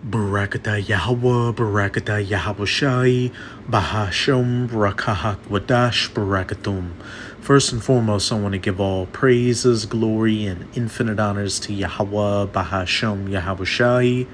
Barakata Yahweh, Barakata Yahweh Bahasham, Barakahak Wadash, Barakatum. First and foremost, I want to give all praises, glory, and infinite honors to Yahweh, Bahasham, Yahweh.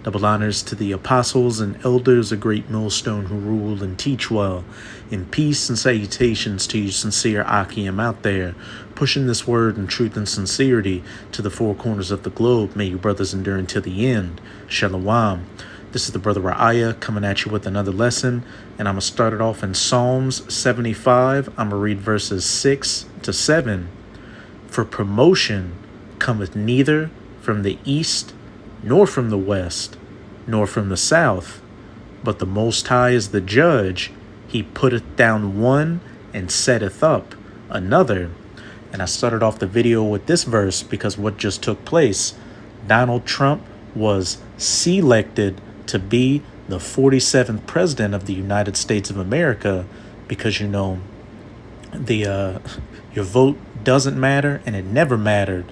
Double honors to the apostles and elders, a great millstone who rule and teach well. In peace and salutations to you sincere Akim out there, pushing this word in truth and sincerity to the four corners of the globe. May you brothers endure until the end. Shalom. This is the brother Ra'aya coming at you with another lesson, and I'm going to start it off in Psalms 75. I'm going to read verses 6 to 7. For promotion cometh neither from the east, nor from the west, nor from the south, but the Most High is the judge. He putteth down one and setteth up another. And I started off the video with this verse because what just took place, Donald Trump was selected to be the 47th president of the United States of America because, the your vote doesn't matter, and it never mattered.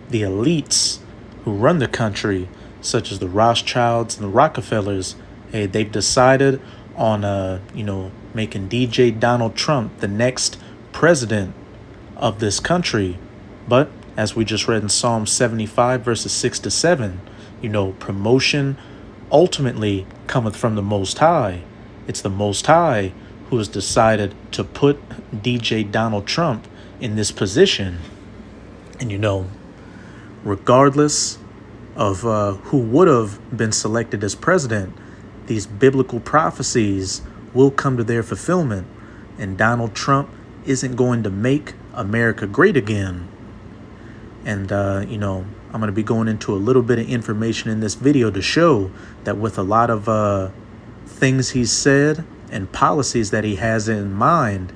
The elites who run the country, such as the Rothschilds and the Rockefellers, hey, they've decided on making DJ Donald Trump the next president of this country. But as we just read in Psalm 75 verses 6 to 7, promotion ultimately cometh from the Most High. It's the Most High who has decided to put DJ Donald Trump in this position. And regardless of who would have been selected as president, these biblical prophecies will come to their fulfillment, and Donald Trump isn't going to make America great again. And I'm going to be going into a little bit of information in this video to show that with a lot of things he's said and policies that he has in mind,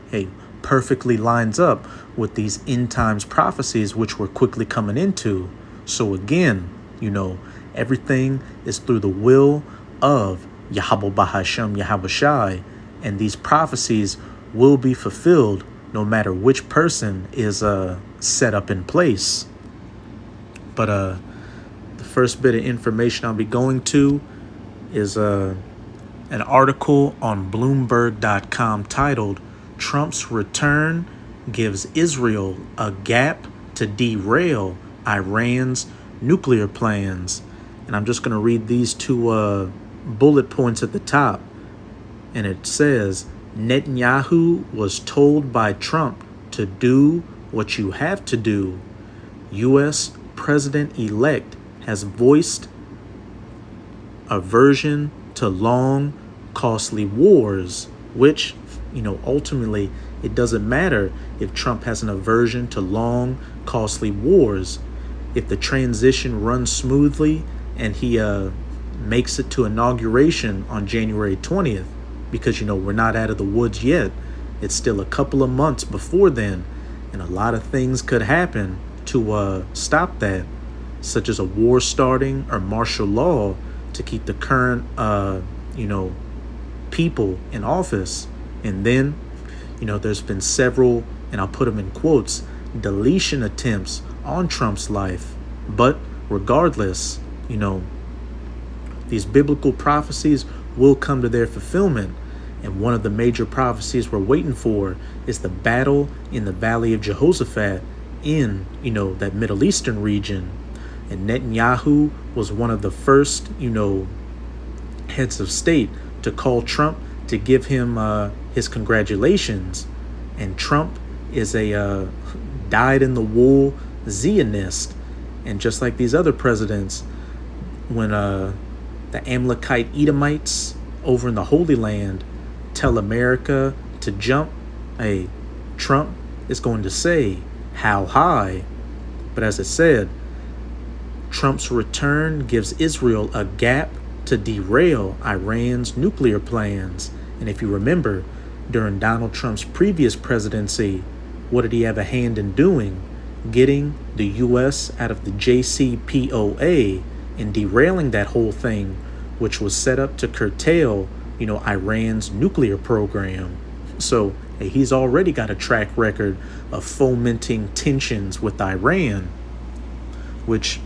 perfectly lines up with these end times prophecies which we're quickly coming into. So again, everything is through the will of Yahweh Bahasham Yahweh Shai, and these prophecies will be fulfilled no matter which person is set up in place. But the first bit of information I'll be going to is an article on Bloomberg.com titled "Trump's Return Gives Israel a Gap to Derail Iran's Nuclear Plans." And I'm just going to read these two bullet points at the top. And it says, Netanyahu was told by Trump to do what you have to do. U.S. President-elect has voiced aversion to long, costly wars, which, ultimately, it doesn't matter if Trump has an aversion to long, costly wars. If the transition runs smoothly and he makes it to inauguration on January 20th, because, we're not out of the woods yet. It's still a couple of months before then, and a lot of things could happen to stop that, such as a war starting or martial law to keep the current, people in office. And then, there's been several, and I'll put them in quotes, deletion attempts on Trump's life. But regardless, these biblical prophecies will come to their fulfillment. And one of the major prophecies we're waiting for is the battle in the Valley of Jehoshaphat in, that Middle Eastern region. And Netanyahu was one of the first, heads of state to call Trump to give him his congratulations. And Trump is a dyed-in-the-wool Zionist. And just like these other presidents, when the Amalekite Edomites over in the Holy Land tell America to jump, Trump is going to say, how high? But as I said, Trump's return gives Israel a gap to derail Iran's nuclear plans. And if you remember, during Donald Trump's previous presidency, what did he have a hand in doing? Getting the U.S. out of the JCPOA and derailing that whole thing, which was set up to curtail, Iran's nuclear program. So he's already got a track record of fomenting tensions with Iran, which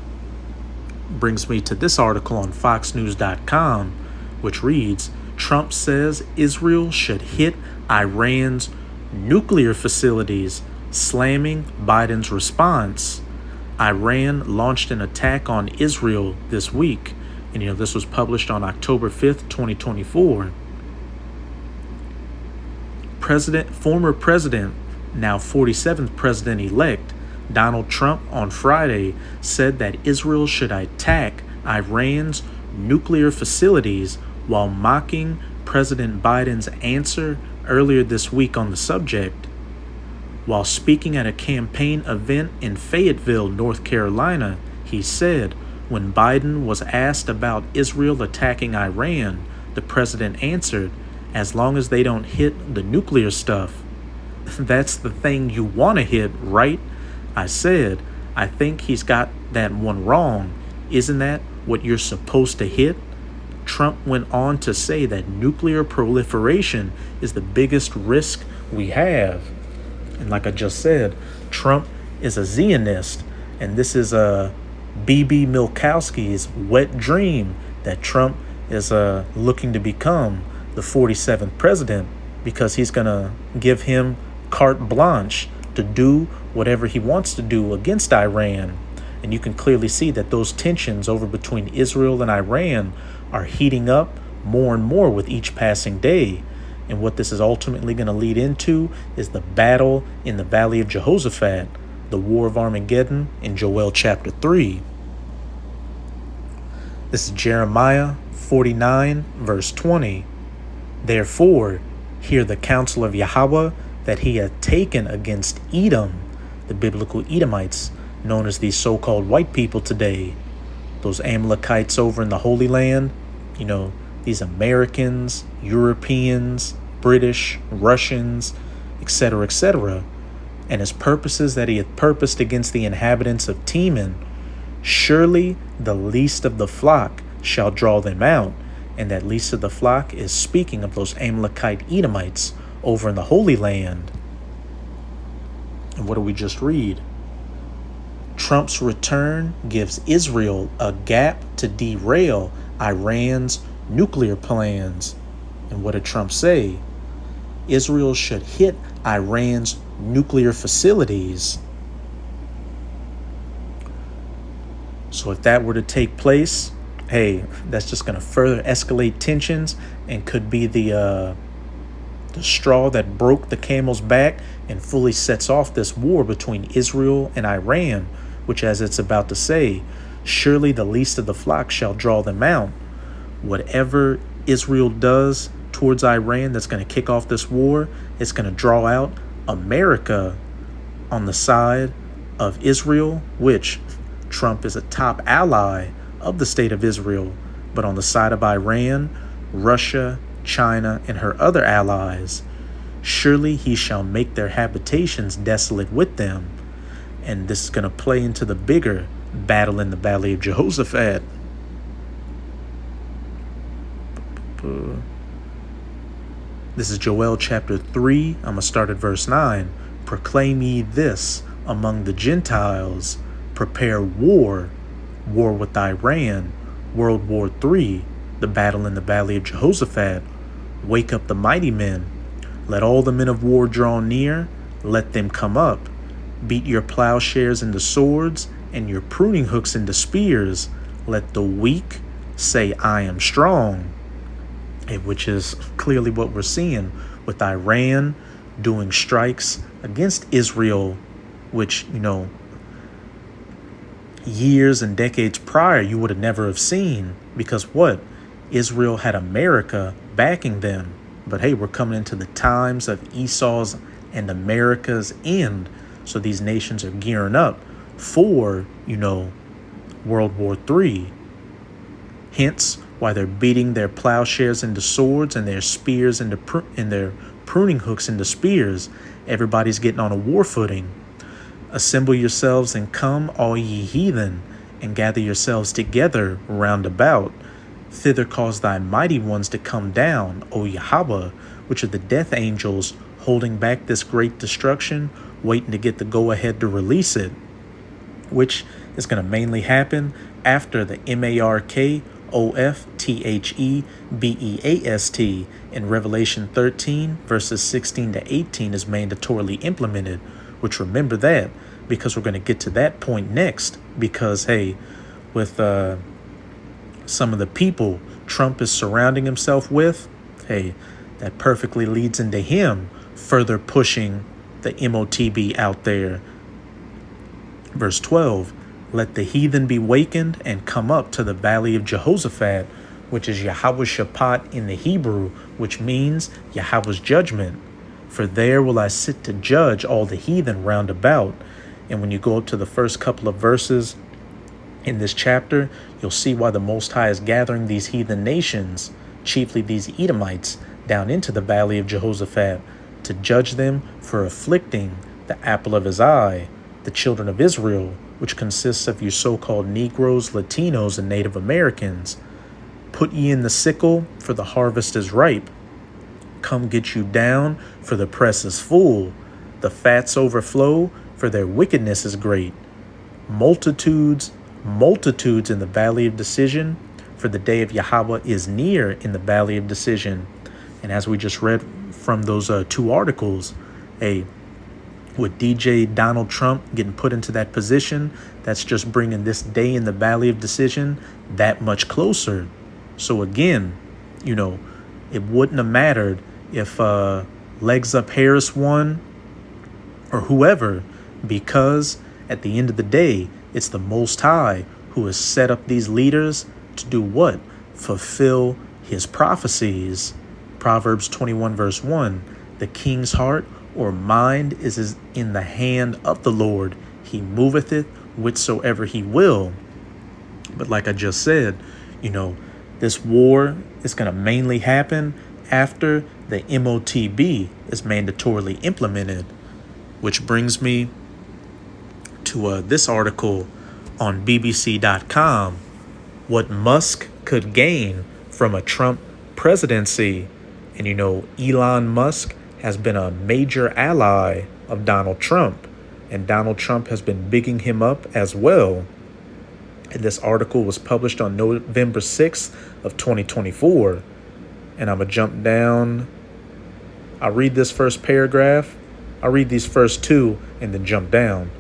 brings me to this article on FoxNews.com, which reads, Trump says Israel should hit Iran's nuclear facilities, slamming Biden's response. Iran launched an attack on Israel this week. And, this was published on October 5th, 2024. Former president, now 47th president-elect, Donald Trump on Friday said that Israel should attack Iran's nuclear facilities while mocking President Biden's answer earlier this week on the subject. While speaking at a campaign event in Fayetteville, North Carolina, he said, when Biden was asked about Israel attacking Iran, the president answered, as long as they don't hit the nuclear stuff. That's the thing you want to hit, right? I said, I think he's got that one wrong. Isn't that what you're supposed to hit? Trump went on to say that nuclear proliferation is the biggest risk we have. And like I just said, Trump is a Zionist, and this is B.B. Milkowski's wet dream that Trump is looking to become the 47th president, because he's going to give him carte blanche to do whatever he wants to do against Iran. And you can clearly see that those tensions over between Israel and Iran are heating up more and more with each passing day. And what this is ultimately going to lead into is the battle in the Valley of Jehoshaphat, the War of Armageddon in Joel chapter 3. This is Jeremiah 49, verse 20. Therefore, hear the counsel of Yahweh that he hath taken against Edom, the biblical Edomites, known as these so-called white people today, those Amalekites over in the Holy Land, these Americans, Europeans, British, Russians, etc., etc., and his purposes that he hath purposed against the inhabitants of Teman, surely the least of the flock shall draw them out. And that least of the flock is speaking of those Amalekite Edomites over in the Holy Land. And what do we just read? Trump's return gives Israel a gap to derail Iran's nuclear plans. And what did Trump say? Israel should hit Iran's nuclear facilities. So if that were to take place, hey, that's just going to further escalate tensions and could be the straw that broke the camel's back and fully sets off this war between Israel and Iran, which, as it's about to say, surely the least of the flock shall draw them out. Whatever Israel does towards Iran that's going to kick off this war, it's going to draw out America on the side of Israel, which Trump is a top ally of the state of Israel, but on the side of Iran, Russia, China, and her other allies. Surely he shall make their habitations desolate with them. And this is going to play into the bigger battle in the Valley of Jehoshaphat. This is Joel chapter 3. I'm going to start at verse 9. Proclaim ye this among the Gentiles. Prepare war with Iran, World War III, the battle in the Valley of Jehoshaphat. Wake up the mighty men. Let all the men of war draw near. Let them come up. Beat your plowshares into swords and your pruning hooks into spears. Let the weak say, I am strong. Which is clearly what we're seeing with Iran doing strikes against Israel, which, years and decades prior you would have never have seen, because what? Israel had America backing them. But hey, we're coming into the times of Esau's and America's end. So these nations are gearing up for, World War III. Hence why they're beating their plowshares into swords and their spears into and their pruning hooks into spears. Everybody's getting on a war footing. Assemble yourselves and come, all ye heathen, and gather yourselves together round about. Thither cause thy mighty ones to come down, O Yahweh, which are the death angels holding back this great destruction, waiting to get the go-ahead to release it, which is going to mainly happen after the MARKOFTHEBEAST in Revelation 13, verses 16 to 18 is mandatorily implemented, which remember that because we're going to get to that point next. Because, hey, with some of the people Trump is surrounding himself with, hey, that perfectly leads into him further pushing the MOTB out there. Verse 12, let the heathen be wakened and come up to the valley of Jehoshaphat, which is Yahweh Shaphat in the Hebrew, which means Yahweh's judgment. For there will I sit to judge all the heathen round about. And when you go up to the first couple of verses in this chapter, you'll see why the Most High is gathering these heathen nations, chiefly these Edomites, down into the valley of Jehoshaphat to judge them for afflicting the apple of his eye, the children of Israel, which consists of you so-called Negroes, Latinos, and Native Americans. Put ye in the sickle, for the harvest is ripe. Come get you down, for the press is full. The fats overflow, for their wickedness is great. Multitudes in the valley of decision, for the day of Yahweh is near in the valley of decision. And as we just read from those two articles, with DJ Donald Trump getting put into that position, that's just bringing this day in the valley of decision that much closer. So again, it wouldn't have mattered if Legs Up Harris won or whoever, because at the end of the day, it's the Most High who has set up these leaders to do what? Fulfill his prophecies. Proverbs 21 verse 1, the king's heart or mind is in the hand of the Lord. He moveth it whithersoever he will. But like I just said, this war is going to mainly happen after the MOTB is mandatorily implemented, which brings me to this article on BBC.com, what Musk could gain from a Trump presidency. And Elon Musk has been a major ally of Donald Trump, and Donald Trump has been bigging him up as well. And this article was published on November 6th of 2024. And I'm going to jump down. I'll read this first paragraph. I'll read these first two and then jump down.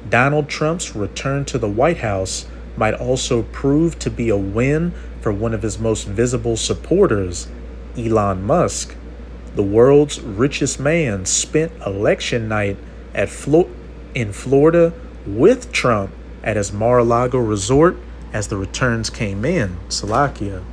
Donald Trump's return to the White House might also prove to be a win for one of his most visible supporters, Elon Musk. The world's richest man spent election night in Florida with Trump at his Mar-a-Lago resort as the returns came in. Salakia.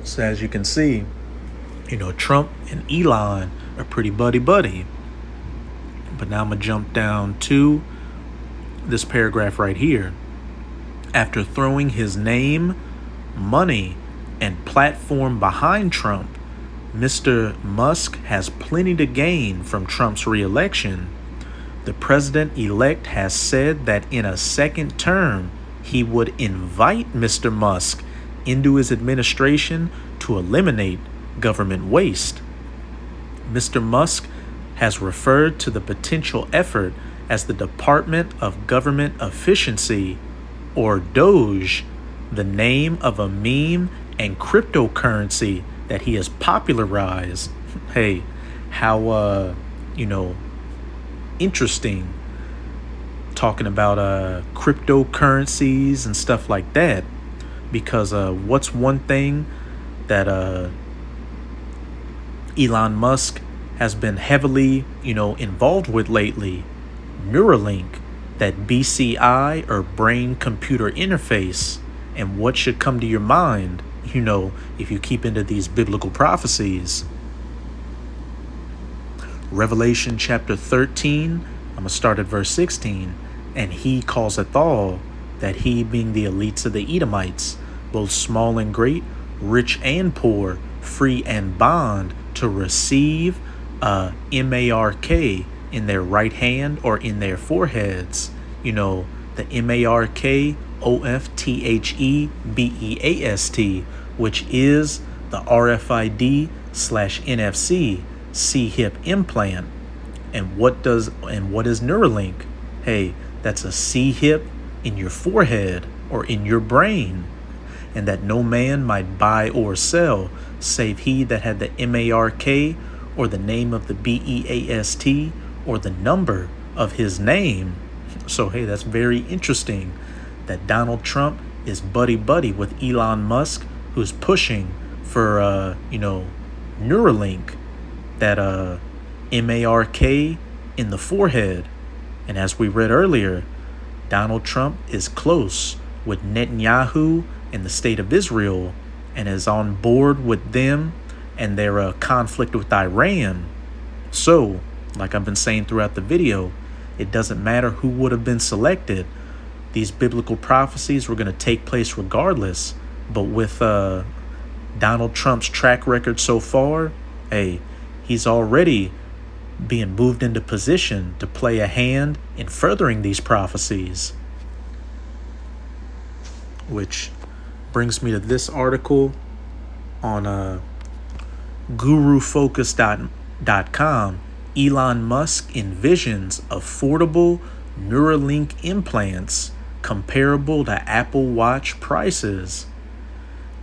So as you can see, Trump and Elon are pretty buddy-buddy. But now I'm going to jump down to this paragraph right here. After throwing his name, money, and platform behind Trump, Mr. Musk has plenty to gain from Trump's re-election. The president-elect has said that in a second term, he would invite Mr. Musk into his administration to eliminate government waste. Mr. Musk has referred to the potential effort as the Department of Government Efficiency, or DOGE, the name of a meme and cryptocurrency that he has popularized. Hey, how, interesting talking about cryptocurrencies and stuff like that. Because what's one thing that Elon Musk has been heavily, involved with lately? Neuralink, that BCI or brain computer interface. And what should come to your mind, if you keep into these biblical prophecies? Revelation chapter 13, I'm going to start at verse 16. And he causeth all, that he being the elites of the Edomites, both small and great, rich and poor, free and bond, to receive a MARK in their right hand or in their foreheads. The MARKOFTHEBEAST, which is the RFID NFC C-hip implant. And what is Neuralink? Hey, that's a C-hip in your forehead or in your brain, and that no man might buy or sell save he that had the MARK or the name of the BEAST or the number of his name. So hey, that's very interesting that Donald Trump is buddy with Elon Musk, who's pushing for Neuralink, that MARK in the forehead. And as we read earlier, Donald Trump is close with Netanyahu and the state of Israel and is on board with them and their conflict with Iran. So, like I've been saying throughout the video, it doesn't matter who would have been selected. These biblical prophecies were going to take place regardless. But with Donald Trump's track record so far, hey, he's already being moved into position to play a hand in furthering these prophecies. Which brings me to this article on gurufocus.com. Elon Musk envisions affordable Neuralink implants comparable to Apple Watch prices.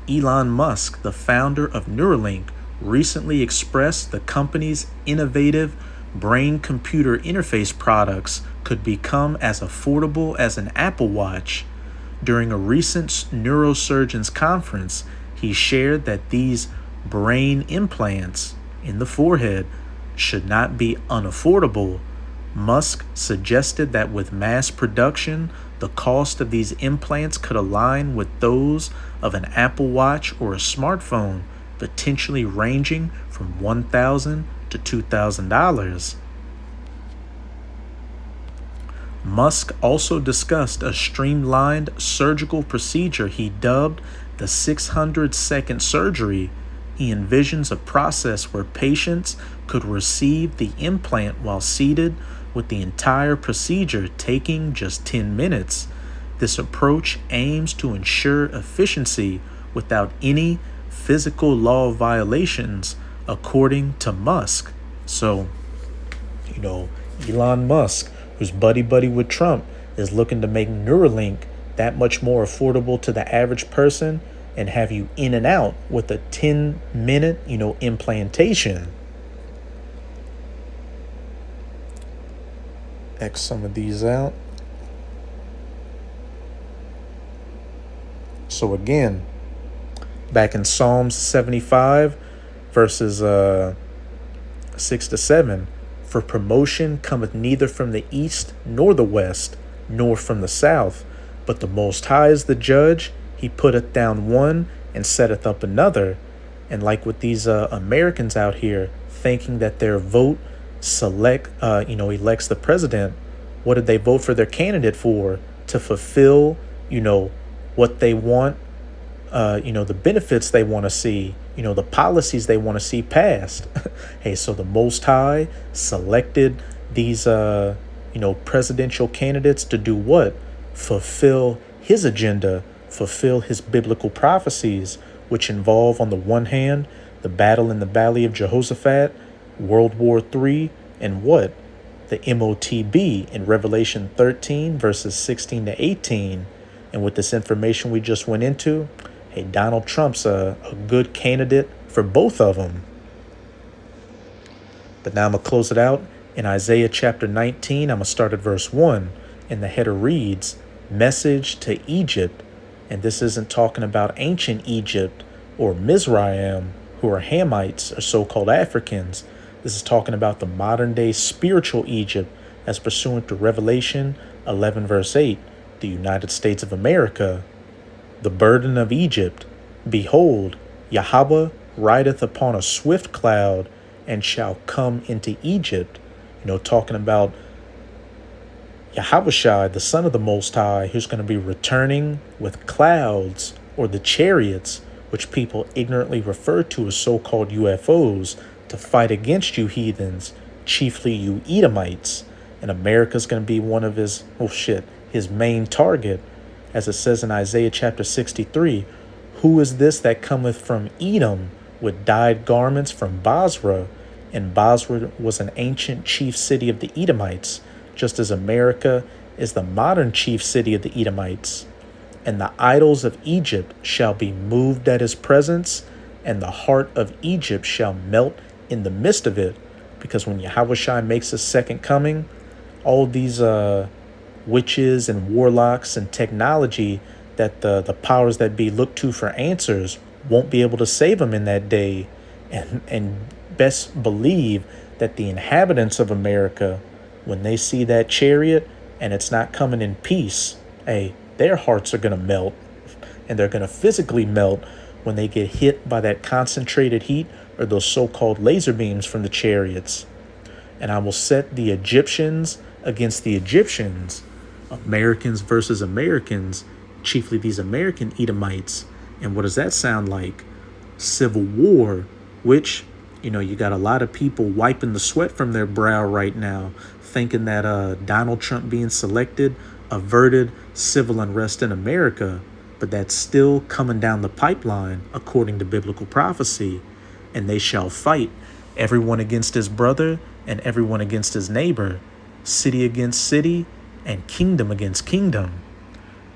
Elon Musk, the founder of Neuralink, recently expressed the company's innovative brain-computer interface products could become as affordable as an Apple Watch. During a recent neurosurgeons conference, he shared that these brain implants in the forehead should not be unaffordable. Musk suggested that with mass production, the cost of these implants could align with those of an Apple Watch or a smartphone, potentially ranging from $1,000 to $2,000. Musk also discussed a streamlined surgical procedure he dubbed the 600-second surgery. He envisions a process where patients could receive the implant while seated, with the entire procedure taking just 10 minutes. This approach aims to ensure efficiency without any physical law violations, according to Musk. So, Elon Musk, who's buddy with Trump, is looking to make Neuralink that much more affordable to the average person and have you in and out with a 10-minute, implantation. X some of these out. So again, back in Psalms 75, verses 6-7, for promotion cometh neither from the east nor the west, nor from the south, but the Most High is the judge. He putteth down one and setteth up another. And like with these Americans out here thinking that their vote elects the president, what did they vote for their candidate for? To fulfill, what they want, the benefits they want to see, the policies they want to see passed. Hey, so the Most High selected these, presidential candidates to do what? Fulfill his agenda, fulfill his biblical prophecies, which involve, on the one hand, the battle in the Valley of Jehoshaphat, World War III, and what? The MOTB in Revelation 13, verses 16-18. And with this information we just went into, hey, Donald Trump's a good candidate for both of them. But now I'm going to close it out in Isaiah chapter 19. I'm going to start at verse 1. And the header reads, Message to Egypt. And this isn't talking about ancient Egypt or Mizraim, who are Hamites or so-called Africans. This is talking about the modern-day spiritual Egypt as pursuant to Revelation 11, verse 8, the United States of America. The burden of Egypt. Behold, Yahweh rideth upon a swift cloud and shall come into Egypt. Talking about Yahushua, the Son of the Most High, who's going to be returning with clouds, or the chariots, which people ignorantly refer to as so-called UFOs, to fight against you heathens, chiefly you Edomites. And America's going to be one of his main target. As it says in Isaiah chapter 63, who is this that cometh from Edom with dyed garments from Basra, and Basra was an ancient chief city of the Edomites, just as America is the modern chief city of the Edomites. And the idols of Egypt shall be moved at his presence, and the heart of Egypt shall melt in the midst of it. Because when Yahushua makes his second coming, all these witches and warlocks and technology that the powers that be look to for answers won't be able to save them in that day. And best believe that the inhabitants of America, when they see that chariot and it's not coming in peace, their hearts are going to melt, and they're going to physically melt when they get hit by that concentrated heat or those so-called laser beams from the chariots. And I will set the Egyptians against the Egyptians, Americans versus Americans, chiefly these American Edomites. And what does that sound like? Civil war, which, you got a lot of people wiping the sweat from their brow right now, thinking that Donald Trump being selected averted civil unrest in America, but that's still coming down the pipeline according to biblical prophecy. And they shall fight, everyone against his brother and everyone against his neighbor, city against city and kingdom against kingdom.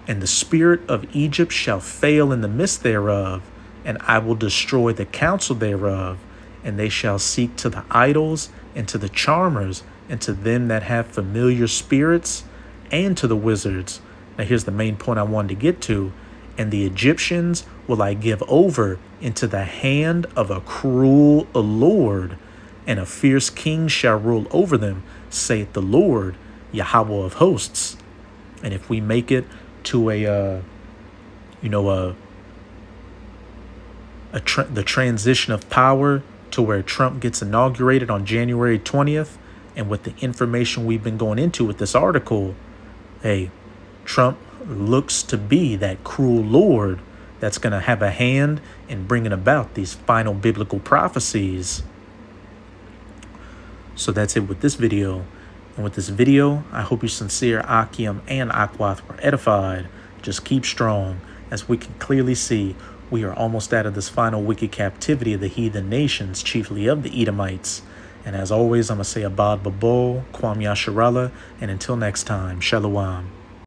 And the spirit of Egypt shall fail in the midst thereof, and I will destroy the counsel thereof, and they shall seek to the idols and to the charmers and to them that have familiar spirits and to the wizards. Now here's the main point I wanted to get to. And the Egyptians will I give over into the hand of a cruel Lord, and a fierce king shall rule over them, saith the Lord, Yahweh of hosts. And if we make it to the transition of power to where Trump gets inaugurated on January 20th, and with the information we've been going into with this article, Trump looks to be that cruel Lord that's going to have a hand in bringing about these final biblical prophecies. So that's it with this video. And with this video, I hope your sincere Akim and Akwath were edified. Just keep strong. As we can clearly see, we are almost out of this final wicked captivity of the heathen nations, chiefly of the Edomites. And as always, I'm going to say Abad Babol, Kwam Yasharallah, and until next time, Shalom.